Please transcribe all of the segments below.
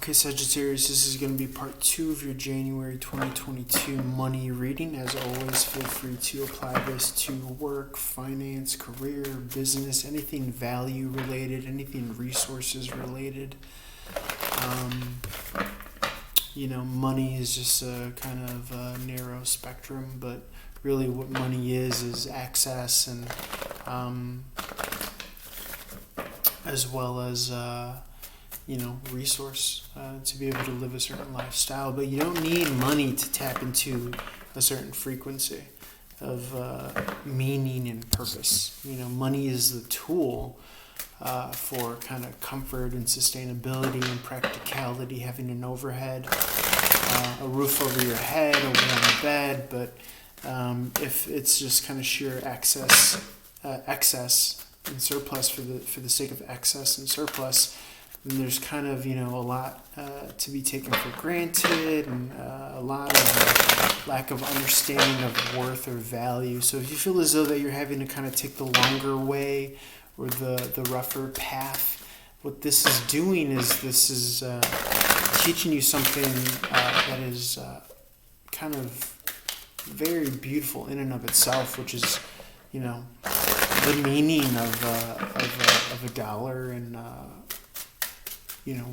Okay, Sagittarius, this is going to be part 2 of your January 2022 money reading. As always, feel free to apply this to work, finance, career, business, anything value related, anything resources related. Money is just a kind of a narrow spectrum, but really what money is access and as well as resource to be able to live a certain lifestyle. But you don't need money to tap into a certain frequency of meaning and purpose. Money is the tool for kind of comfort and sustainability and practicality, having an overhead, a roof over your head, a warm bed. But if it's just kind of sheer excess and surplus for the sake of excess and surplus, then there's kind of a lot to be taken for granted, and a lot of lack of understanding of worth or value. So if you feel as though that you're having to kind of take the longer way or the rougher path, what this is doing is this is teaching you something that is kind of very beautiful in and of itself, which is the meaning of a dollar and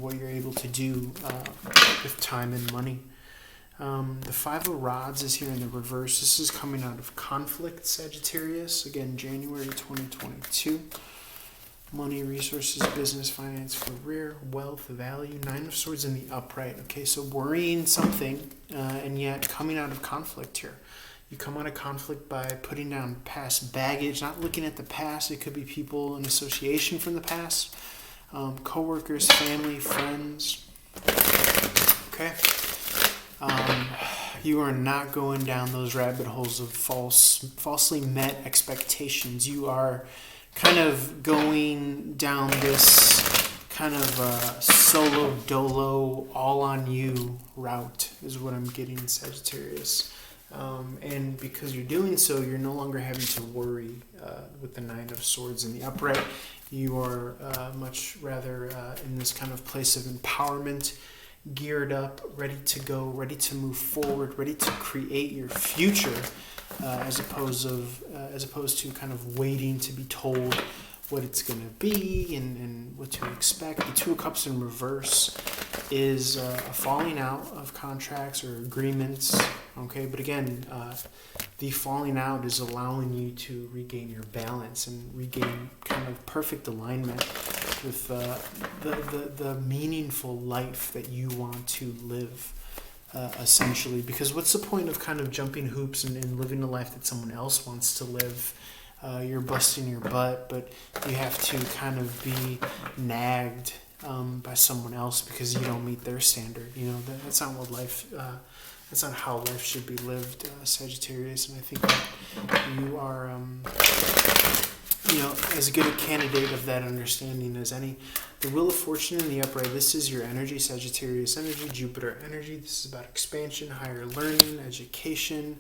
what you're able to do with time and money. The Five of Rods is here in the reverse. This is coming out of conflict, Sagittarius. Again, January 2022. Money, resources, business, finance, career, wealth, value. Nine of Swords in the upright. Okay, so worrying something and yet coming out of conflict here. You come out of conflict by putting down past baggage, not looking at the past. It could be people in association from the past. Co-workers, family, friends. Okay. You are not going down those rabbit holes of falsely met expectations. You are kind of going down this kind of solo dolo, all on you route is what I'm getting, Sagittarius. And because you're doing so, you're no longer having to worry with the Nine of Swords in the upright. You are much rather in this kind of place of empowerment, geared up, ready to go, ready to move forward, ready to create your future, as opposed to kind of waiting to be told what it's going to be and what to expect. The Two of Cups in reverse is a falling out of contracts or agreements. Okay, but again, the falling out is allowing you to regain your balance and regain kind of perfect alignment with the meaningful life that you want to live, essentially. Because what's the point of kind of jumping hoops and living a life that someone else wants to live? You're busting your butt, but you have to kind of be nagged by someone else because you don't meet their standard. That's not what life. That's not how life should be lived, Sagittarius. And I think that you are, as good a candidate of that understanding as any. The Wheel of Fortune in the upright. This is your energy, Sagittarius energy, Jupiter energy. This is about expansion, higher learning, education,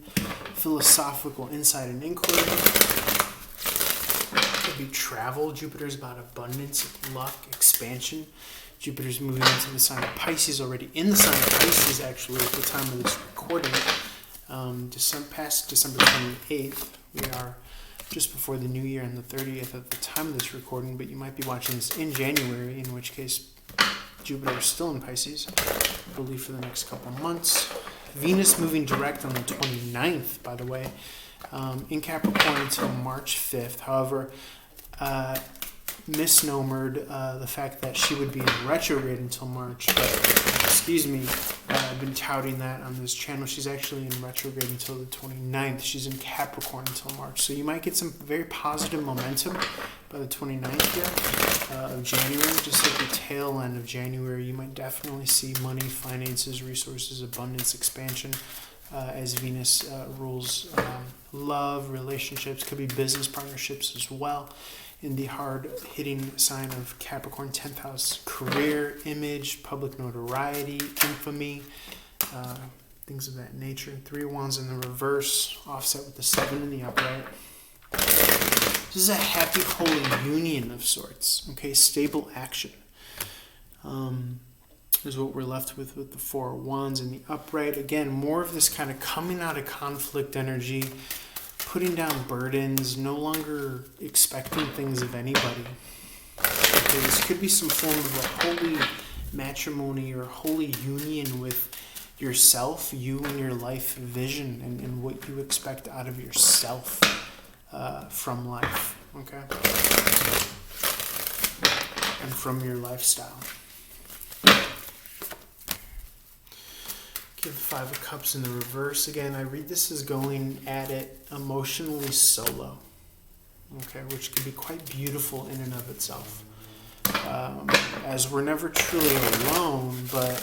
philosophical insight and inquiry. Could be travel. Jupiter is about abundance, luck, expansion. Jupiter's moving into the sign of Pisces already. In the sign of Pisces, actually, at the time of this recording, past December 28th. We are just before the new year and the 30th at the time of this recording, but you might be watching this in January, in which case Jupiter is still in Pisces, I believe, for the next couple months. Venus moving direct on the 29th, by the way, in Capricorn until March 5th. However, misnomered the fact that she would be in retrograde until March. But, excuse me, I've been touting that on this channel. She's actually in retrograde until the 29th. She's in Capricorn until March. So you might get some very positive momentum by the 29th here of January. Just at the tail end of January, you might definitely see money, finances, resources, abundance, expansion, as Venus rules love, relationships, could be business partnerships as well. In the hard-hitting sign of Capricorn, 10th house, career, image, public notoriety, infamy, things of that nature. Three of Wands in the reverse, offset with the 7 in the upright. This is a happy, holy union of sorts, okay? Stable action. is what we're left with the Four of Wands and the upright. Again, more of this kind of coming out of conflict energy, putting down burdens, no longer expecting things of anybody. Okay, this could be some form of a holy matrimony or holy union with yourself, you and your life vision, and what you expect out of yourself from life, okay? And from your lifestyle. Give the Five of Cups in the reverse. Again, I read this as going at it emotionally solo, okay, which can be quite beautiful in and of itself. As we're never truly alone, but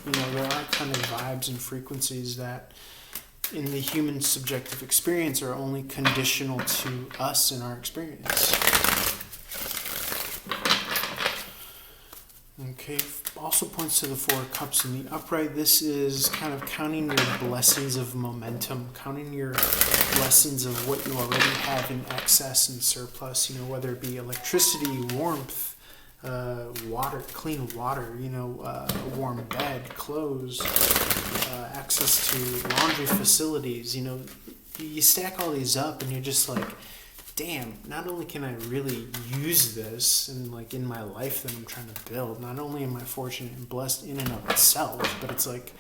there are kind of vibes and frequencies that in the human subjective experience are only conditional to us and our experience. Okay, also points to the Four of Cups in the upright. This is kind of counting your blessings of momentum, counting your blessings of what you already have in excess and surplus, whether it be electricity, warmth, water, clean water, a warm bed, clothes, access to laundry facilities. You stack all these up and you're just like, damn, not only can I really use this in my life that I'm trying to build, not only am I fortunate and blessed in and of itself, but it's like,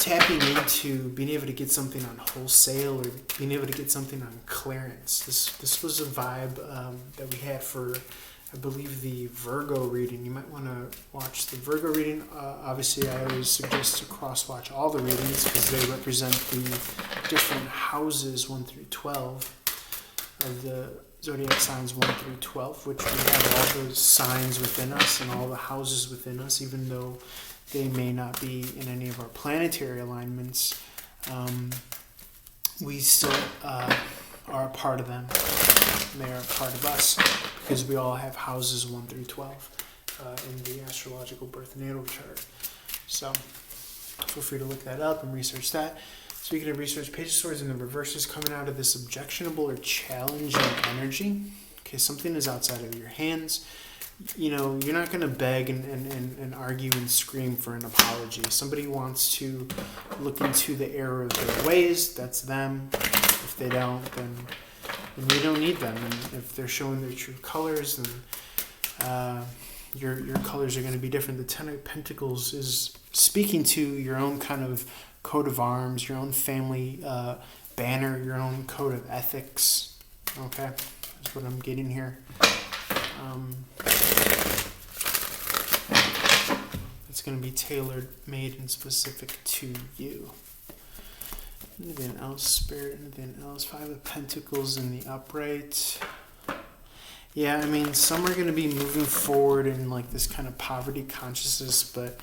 tapping into being able to get something on wholesale or being able to get something on clearance. This was a vibe that we had for, I believe, the Virgo reading. You might want to watch the Virgo reading. Obviously, I always suggest to cross-watch all the readings because they represent the different houses 1 through 12 of the zodiac signs 1 through 12, which we have all those signs within us and all the houses within us, even though they may not be in any of our planetary alignments. We still are a part of them. They are a part of us because we all have houses 1 through 12 in the astrological birth natal chart. So feel free to look that up and research that. Speaking of research, Page of Swords in the reverse is coming out of this objectionable or challenging energy. Okay, something is outside of your hands. You're not going to beg and argue and scream for an apology. Somebody wants to look into the error of their ways, that's them. If they don't, then you don't need them. And if they're showing their true colors, then your colors are going to be different. The Ten of Pentacles is speaking to your own kind of coat of arms, your own family banner, your own code of ethics. Okay, that's what I'm getting here. It's going to be tailored, made, and specific to you. Anything else, Spirit? Anything else? Five of Pentacles in the upright. Yeah, some are going to be moving forward in this kind of poverty consciousness, but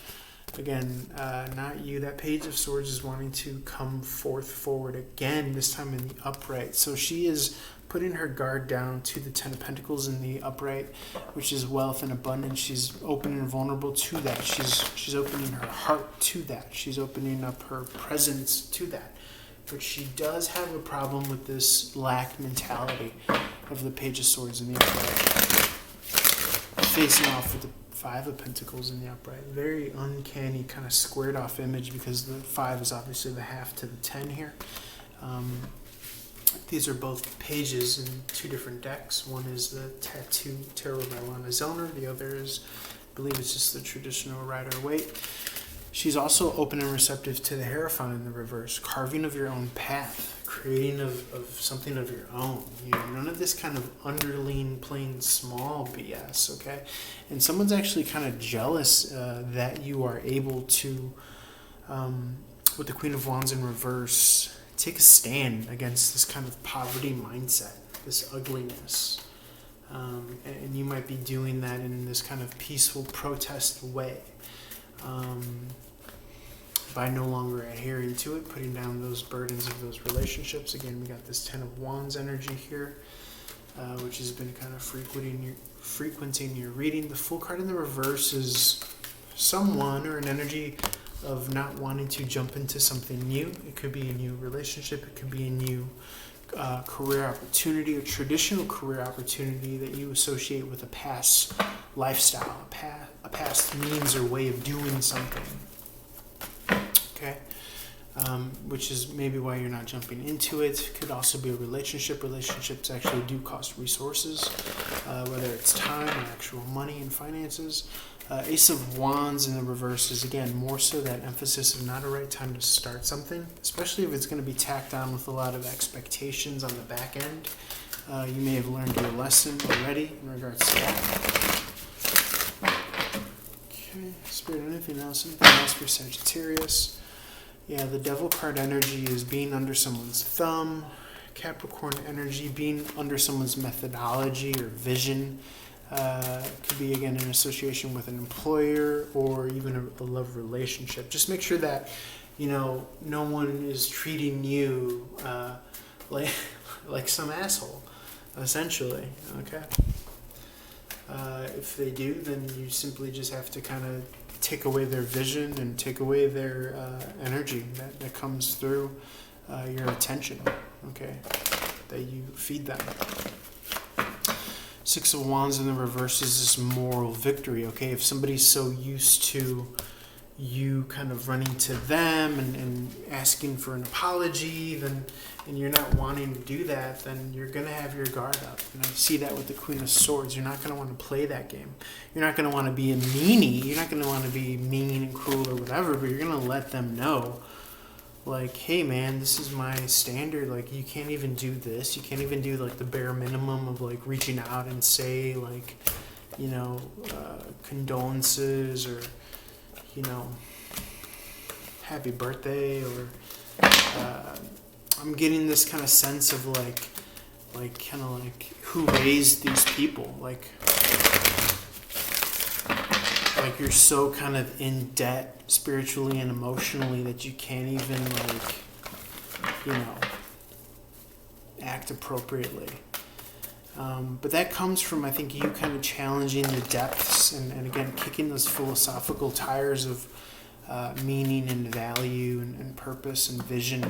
again, not you. That Page of Swords is wanting to come forward again, this time in the upright. So she is putting her guard down to the Ten of Pentacles in the upright, which is wealth and abundance. She's open and vulnerable to that. She's opening her heart to that. She's opening up her presence to that. But she does have a problem with this lack mentality of the Page of Swords in the upright. Facing off with the Five of Pentacles in the upright. Very uncanny, kind of squared off image because the 5 is obviously the half to the 10 here. These are both pages in 2 different decks. One is the Tattoo Tarot by Lana Zellner. The other is, I believe it's just the traditional Rider-Waite. She's also open and receptive to the Hierophant in the reverse. Carving of your own path. Creating of something of your own. None of this kind of underling, plain small BS, okay? And someone's actually kind of jealous that you are able to, with the Queen of Wands in reverse, take a stand against this kind of poverty mindset, this ugliness. And you might be doing that in this kind of peaceful protest way. By no longer adhering to it, putting down those burdens of those relationships. Again, we got this Ten of Wands energy here, which has been kind of frequenting your reading. The Fool card in the reverse is someone or an energy of not wanting to jump into something new. It could be a new relationship. It could be a new career opportunity, a traditional career opportunity that you associate with a past lifestyle, past means or way of doing something. Okay? Which is maybe why you're not jumping into it. Could also be a relationship. Relationships actually do cost resources, whether it's time or actual money and finances. Ace of Wands in the reverse is, again, more so that emphasis of not a right time to start something, especially if it's going to be tacked on with a lot of expectations on the back end. You may have learned your lesson already in regards to that. Okay, Spirit, anything else for Sagittarius? Yeah, the Devil card energy is being under someone's thumb. Capricorn energy, being under someone's methodology or vision. Could be, again, in association with an employer or even a love relationship. Just make sure that, no one is treating you like some asshole, essentially, okay? If they do, then you simply just have to kind of take away their vision and take away their energy that comes through your attention, okay, that you feed them. Six of Wands in the reverse is this moral victory, okay? If somebody's so used to you kind of running to them and asking for an apology, and you're not wanting to do that, then you're going to have your guard up. And I see that with the Queen of Swords. You're not going to want to play that game. You're not going to want to be a meanie. You're not going to want to be mean and cruel or whatever, but you're going to let them know, like, hey, man, this is my standard. Like, you can't even do this. You can't even do, like, the bare minimum of, like, reaching out and say, like, condolences or, happy birthday, or I'm getting this kind of sense of like who raised these people, like you're so kind of in debt spiritually and emotionally that you can't even act appropriately. But that comes from, I think, you kind of challenging the depths and again, kicking those philosophical tires of meaning and value and purpose and vision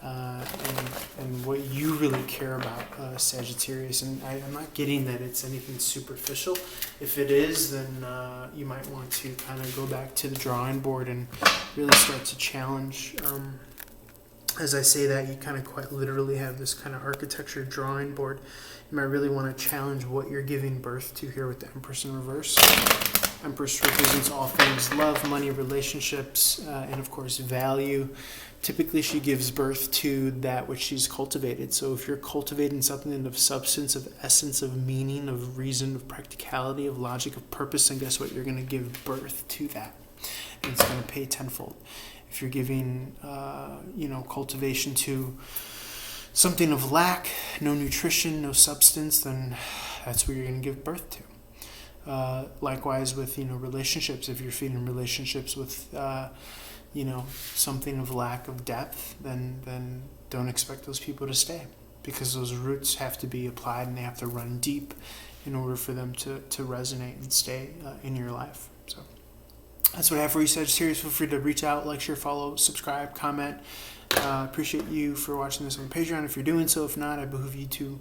and what you really care about, Sagittarius. And I'm not getting that it's anything superficial. If it is, then you might want to kind of go back to the drawing board and really start to challenge. As I say that, you kind of quite literally have this kind of architecture drawing board. You might really want to challenge what you're giving birth to here with the Empress in reverse. Empress represents all things love, money, relationships, and of course value. Typically she gives birth to that which she's cultivated. So if you're cultivating something of substance, of essence, of meaning, of reason, of practicality, of logic, of purpose, then guess what? You're going to give birth to that. And it's going to pay tenfold. If you're giving, cultivation to something of lack, no nutrition, no substance, then that's what you're going to give birth to. Likewise with, relationships. If you're feeding relationships with, something of lack of depth, then don't expect those people to stay, because those roots have to be applied and they have to run deep in order for them to resonate and stay in your life. So that's what I have for you, Sagittarius. Feel free to reach out, like, share, follow, subscribe, comment. Appreciate you for watching this on Patreon if you're doing so. If not, I behoove you to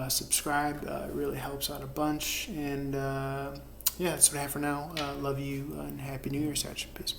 subscribe. It really helps out a bunch. And that's what I have for now. Love you and Happy New Year, Sag. Peace.